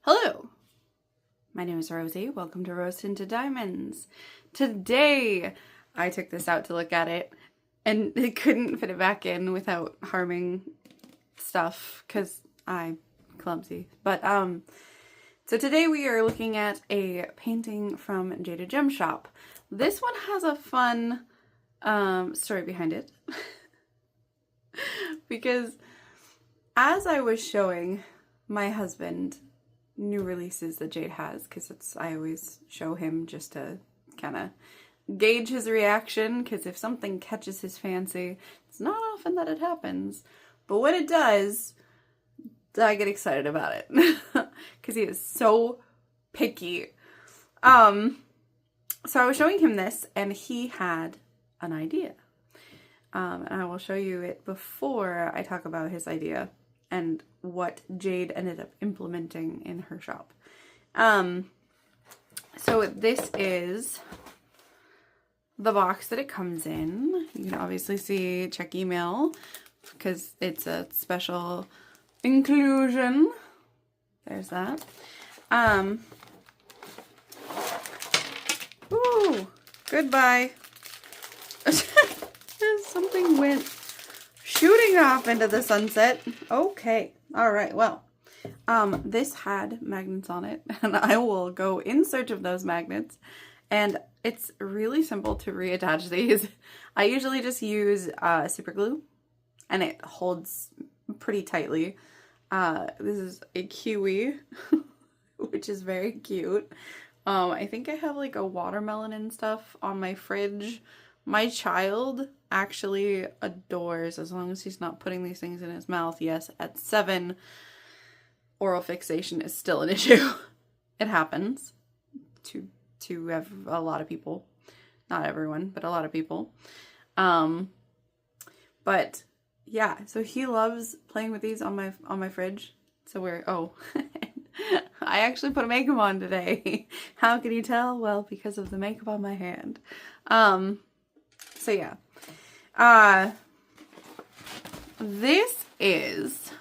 Hello, my name is Rosie. Welcome to Rose Tinted Diamonds. Today, I took this out to look at it and I couldn't fit it back in without harming stuff because I'm clumsy. But, so today we are looking at a painting from Jaded Gem shop. This one has a fun, story behind it because as I was showing my husband new releases that Jade has, because I always show him just to kind of gauge his reaction, because if something catches his fancy, it's not often that it happens, but when it does, I get excited about it, because he is so picky. So I was showing him this, and he had an idea, and I will show you it before I talk about his idea and what Jade ended up implementing in her shop. So this is the box that it comes in. You can obviously see check email because it's a special inclusion. There's that. Ooh, goodbye. Something went shooting off into the sunset. Okay. All right. Well, this had magnets on it, and I will go in search of those magnets. And it's really simple to reattach these. I usually just use super glue, and it holds pretty tightly. This is a kiwi, which is very cute. I think I have like a watermelon and stuff on my fridge. My child actually adores, as long as he's not putting these things in his mouth. Yes, at 7, oral fixation is still an issue. It happens to a lot of people. Not everyone, but a lot of people. But yeah, so he loves playing with these on my fridge. So I actually put makeup on today. How can you tell? Well, because of the makeup on my hand. So yeah, this is,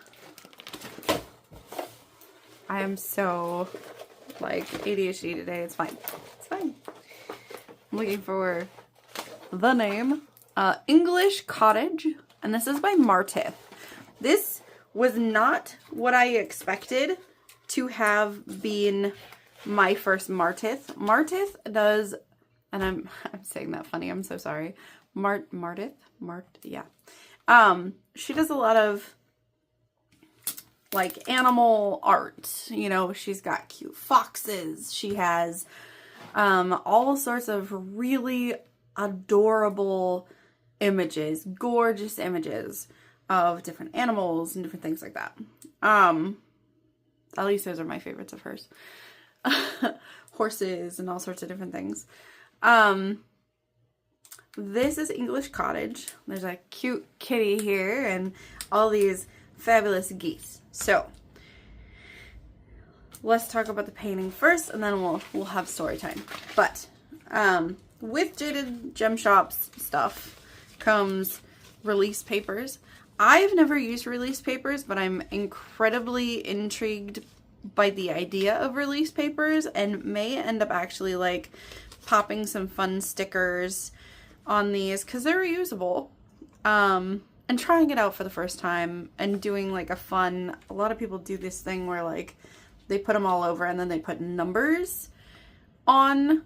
I am so like ADHD today. It's fine. It's fine. I'm looking for the name, English Cottage, and this is by Martith. This was not what I expected to have been my first Martith. Martith does, and I'm saying that funny, I'm so sorry. Martith? Yeah. She does a lot of like animal art. You know, she's got cute foxes. She has all sorts of really adorable images, gorgeous images of different animals and different things like that. At least those are my favorites of hers. Horses and all sorts of different things. This is English Cottage. There's a cute kitty here and all these fabulous geese. So let's talk about the painting first, and then we'll have story time. But with Jaded Gem Shop's stuff comes release papers. I've never used release papers, but I'm incredibly intrigued by the idea of release papers and may end up actually like popping some fun stickers on these because they're reusable, and trying it out for the first time and doing like a lot of people do this thing where like they put them all over and then they put numbers on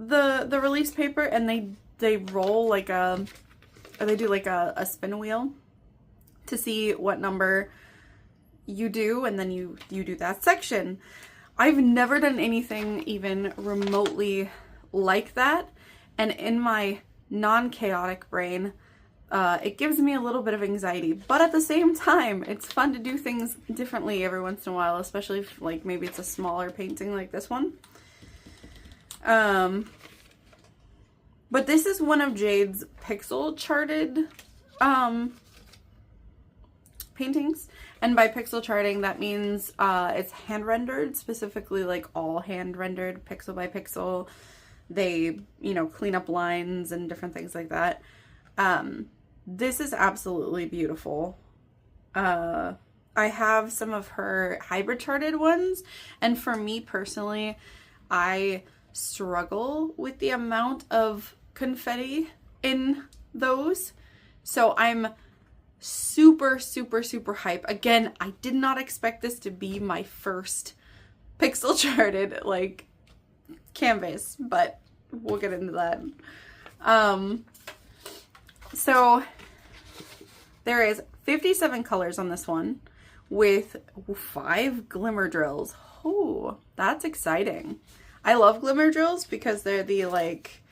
the release paper, and they roll like or they do like a spin wheel to see what number you do, and then you do that section. I've never done anything even remotely like that, and in my non-chaotic brain, it gives me a little bit of anxiety, but at the same time, it's fun to do things differently every once in a while, especially if like maybe it's a smaller painting like this one. But this is one of Jade's pixel charted paintings. And by pixel charting, that means it's hand rendered, specifically like all hand rendered, pixel by pixel. They, clean up lines and different things like that. This is absolutely beautiful. I I have some of her hybrid charted ones, and for me personally, I struggle with the amount of confetti in those. So I'm super, super, super hype. Again, I did not expect this to be my first pixel charted like canvas, but we'll get into that. So there is 57 colors on this one with 5 glimmer drills. Oh, that's exciting. I love glimmer drills because they're the like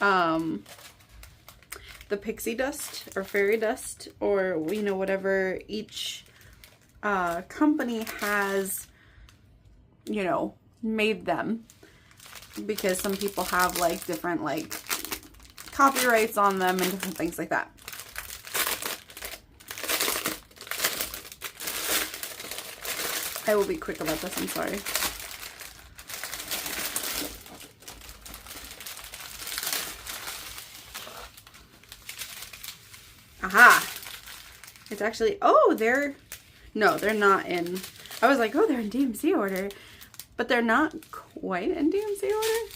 the pixie dust or fairy dust, or you know, whatever each company has, you know, made them, because some people have like different like copyrights on them and different things like that. I will be quick about this, I'm sorry. Aha! It's actually, oh, no, they're not in, I was like, oh, they're in DMC order, but they're not quite in DMC order.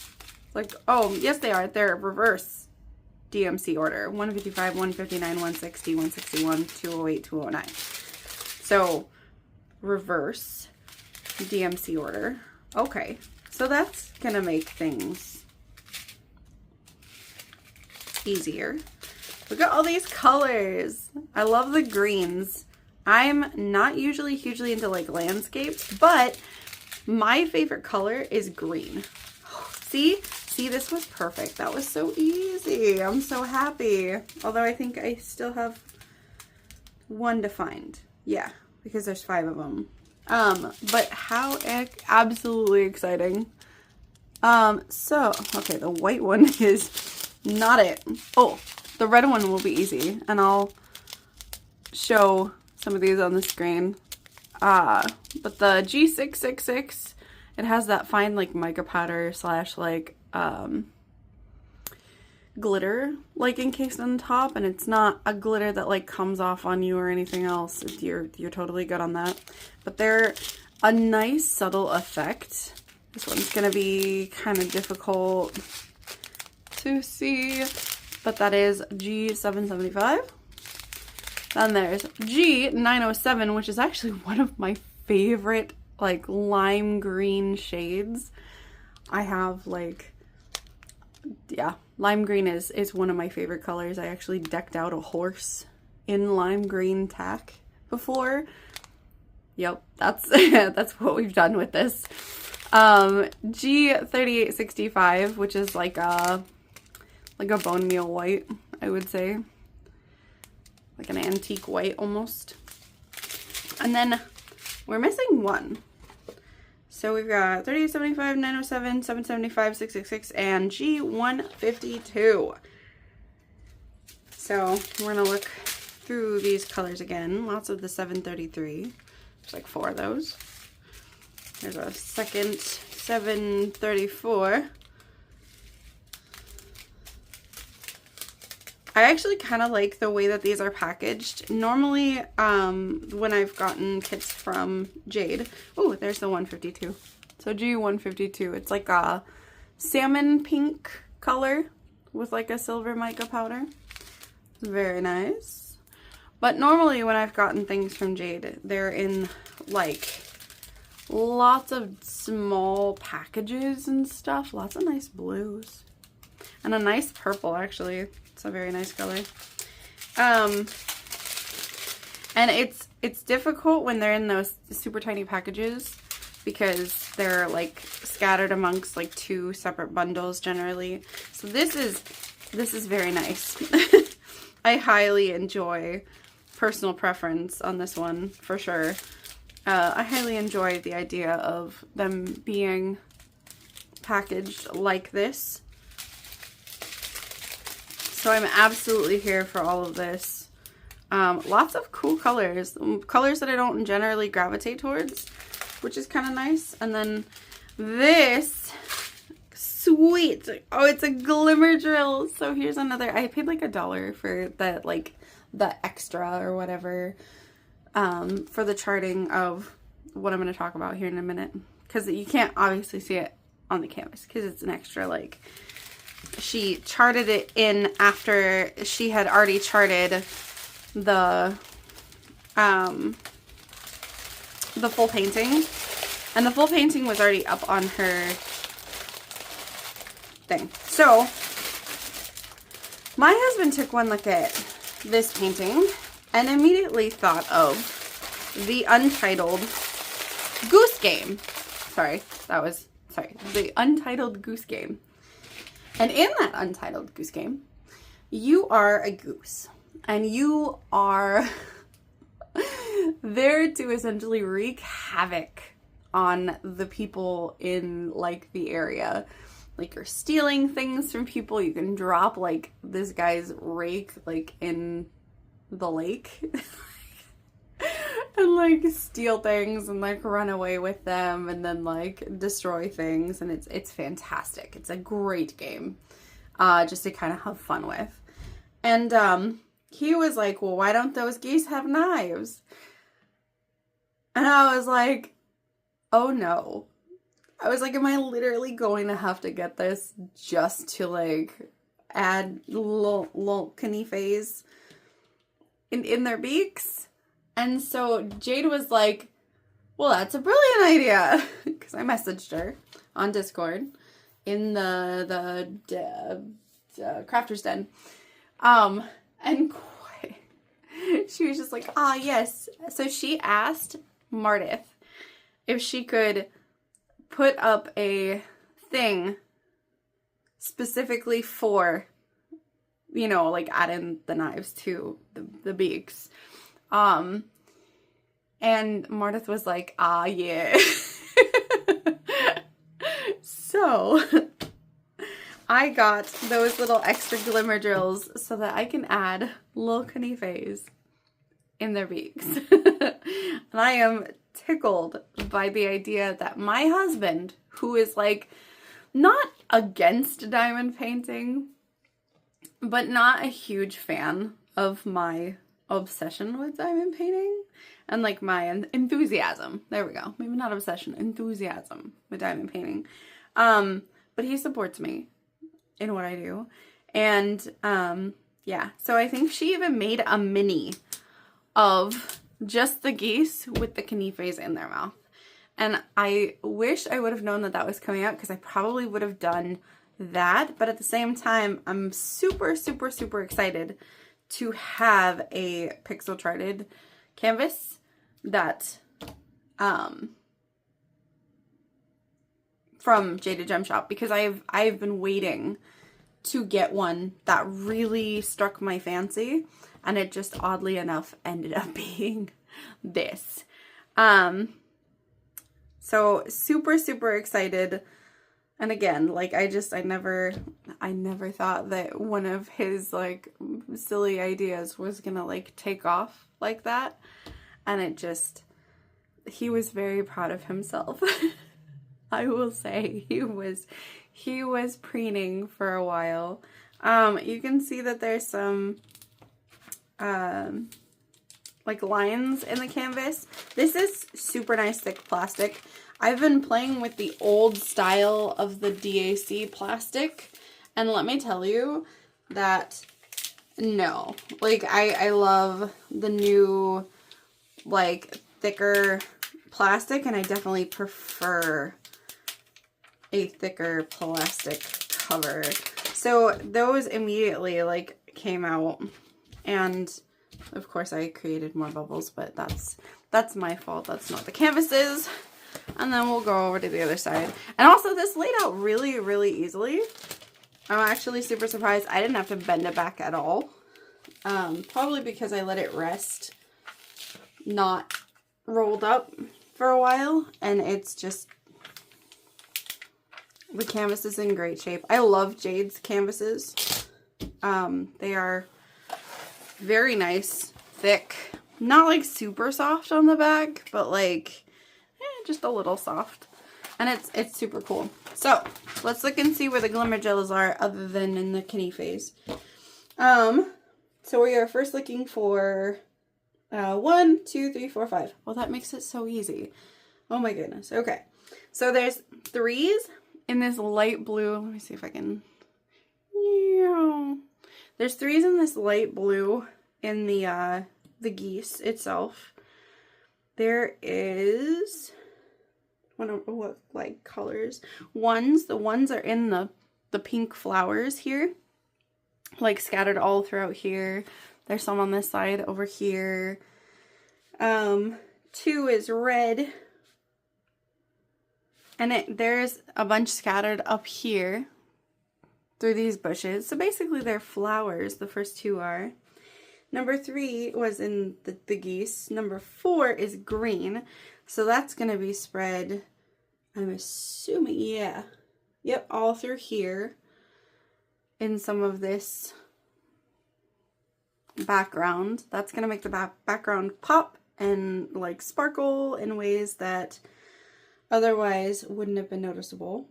Like, oh, yes, they are. They're reverse DMC order. 155, 159, 160, 161, 208, 209. So, reverse DMC order. Okay, so that's gonna make things easier. Look at all these colors. I love the greens. I'm not usually hugely into like landscapes, but my favorite color is green. See, this was perfect. That was so easy. I'm so happy. Although I think I still have one to find. Yeah, because there's 5 of them. But how absolutely exciting. So, okay, the white one is not it. Oh, the red one will be easy, and I'll show some of these on the screen. But the G666, it has that fine like mica powder slash like glitter like encased on the top, and it's not a glitter that like comes off on you or anything else. You're totally good on that. But they're a nice subtle effect. This one's gonna be kind of difficult to see, but that is G775. Then there's G907, which is actually one of my favorite like lime green shades. I have like, yeah, lime green is one of my favorite colors. I actually decked out a horse in lime green tack before. Yep, that's that's what we've done with this. G3865, which is like a bone meal white, I would say. Like an antique white almost. And then we're missing one. So we've got 3875, 907, 775, 666, and G152. So we're gonna look through these colors again. Lots of the 733. There's like 4 of those. There's a second 734. I actually kind of like the way that these are packaged. Normally, when I've gotten kits from Jade, oh, there's the 152. So G152, it's like a salmon pink color with like a silver mica powder. Very nice. But normally when I've gotten things from Jade, they're in like lots of small packages and stuff. Lots of nice blues. And a nice purple, actually. It's a very nice color. And it's difficult when they're in those super tiny packages because they're like scattered amongst like 2 separate bundles generally. So this is very nice. I highly enjoy personal preference on this one for sure. I highly enjoy the idea of them being packaged like this. So I'm absolutely here for all of this. Lots of cool colors. Colors that I don't generally gravitate towards, which is kind of nice. And then this, sweet. Oh, it's a glimmer drill. So here's another. I paid like $1 for that, like the extra or whatever. for the charting of what I'm going to talk about here in a minute. Because you can't obviously see it on the canvas because it's an extra, like, she charted it in after she had already charted the full painting. And the full painting was already up on her thing. So, my husband took one look at this painting and immediately thought of the Untitled Goose Game. The Untitled Goose Game. And in that Untitled Goose Game, you are a goose. And you are there to essentially wreak havoc on the people in, like, the area. Like, you're stealing things from people. You can drop, like, this guy's rake, like, in the lake. And, like, steal things and, like, run away with them and then, like, destroy things. And it's fantastic. It's a great game just to kind of have fun with. And he was like, well, why don't those geese have knives? And I was like, oh, no. I was like, am I literally going to have to get this just to, like, add little canifes in their beaks? And so Jade was like, well, that's a brilliant idea. Because I messaged her on Discord in the Crafter's Den. And she was just like, ah, yes. So she asked Martith if she could put up a thing specifically for, you know, like adding the knives to the beaks. And Martith was like, ah, yeah. So I got those little extra glimmer drills so that I can add little canifes in their beaks. And I am tickled by the idea that my husband, who is, like, not against diamond painting, but not a huge fan of my obsession with diamond painting and, like, my enthusiasm. There we go. Maybe not obsession, enthusiasm with diamond painting. But he supports me in what I do. And, yeah. So I think she even made a mini of just the geese with the canifes in their mouth. And I wish I would have known that that was coming out because I probably would have done that. But at the same time, I'm super, super, super excited to have a pixel charted canvas that, from Jaded Gem Shop, because I've been waiting to get one that really struck my fancy, and it just oddly enough ended up being this. So super, super excited. And again, like, I never thought that one of his, like, silly ideas was gonna, like, take off like that. And it just, he was very proud of himself. I will say he was preening for a while. You can see that there's some, like, lines in the canvas. This is super nice thick plastic. I've been playing with the old style of the DAC plastic, and let me tell you that no, like, I love the new, like, thicker plastic, and I definitely prefer a thicker plastic cover. So those immediately, like, came out, and of course I created more bubbles, but that's my fault. That's not the canvas's. And then we'll go over to the other side. And also, this laid out really, really easily. I'm actually super surprised I didn't have to bend it back at all. Probably because I let it rest, not rolled up for a while. And it's just, the canvas is in great shape. I love Jade's canvases. They are very nice, thick. Not, like, super soft on the back, but, like, just a little soft. And it's super cool. So let's look and see where the glimmer gels are other than in the canifes. So we are first looking for 1, 2, 3, 4, 5. Well, that makes it so easy. Oh my goodness. Okay. So there's 3s in this light blue. Let me see if I can. Yeah. There's 3s in this light blue in the geese itself. There is what like colors? The ones are in the pink flowers here, like scattered all throughout here. There's some on this side over here. 2 is red. And there's a bunch scattered up here through these bushes. So basically they're flowers, the first 2 are. Number 3 was in the geese. Number 4 is green. So that's going to be spread, I'm assuming, yeah. Yep, all through here in some of this background. That's going to make the background pop and like sparkle in ways that otherwise wouldn't have been noticeable.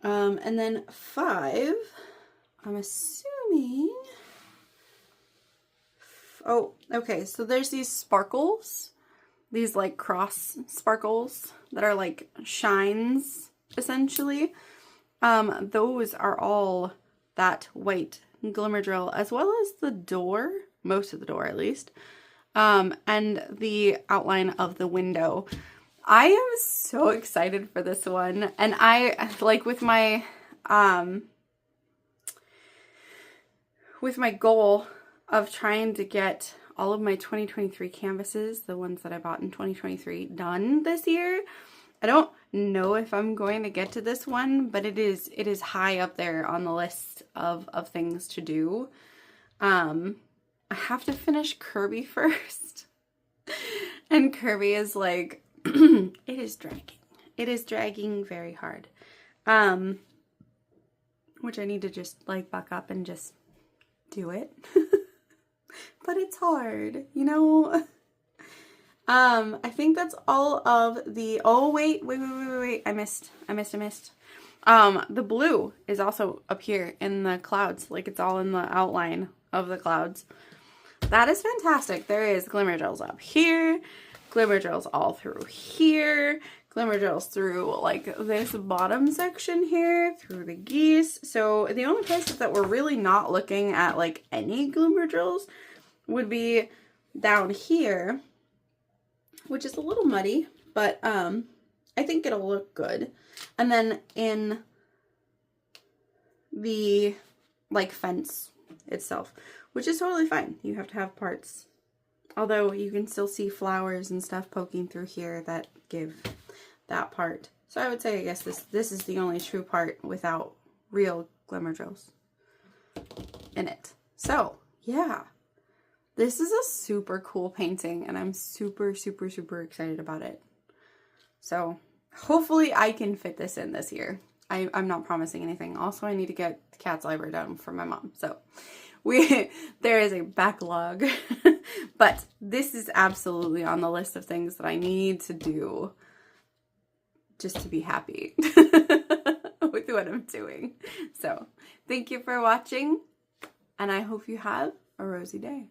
And then 5, I'm assuming, oh, okay, so there's these sparkles, these like cross sparkles that are like shines, essentially. Those are all that white glimmer drill, as well as the door, most of the door at least, and the outline of the window. I am so excited for this one, and I like with my goal of trying to get all of my 2023 canvases, the ones that I bought in 2023, done this year. I don't know if I'm going to get to this one, but it is high up there on the list of things to do. I have to finish Kirby first, and Kirby is like, it is dragging. It is dragging very hard. Which I need to just like buck up and just do it. But it's hard, you know? I think that's all of the, oh wait, I missed. The blue is also up here in the clouds, like it's all in the outline of the clouds. That is fantastic. There is glimmer drills up here, glimmer drills all through here, glimmer drills through like this bottom section here, through the geese. So the only places that we're really not looking at like any glimmer drills would be down here, which is a little muddy, but I think it'll look good. And then in the like fence itself, which is totally fine. You have to have parts. Although you can still see flowers and stuff poking through here that give that part. So I would say, I guess this is the only true part without real glimmer drills in it. So yeah, this is a super cool painting, and I'm super, super, super excited about it. So hopefully I can fit this in this year. I'm not promising anything. Also, I need to get the cat's library done for my mom. So there is a backlog, but this is absolutely on the list of things that I need to do just to be happy with what I'm doing. So thank you for watching, and I hope you have a rosy day.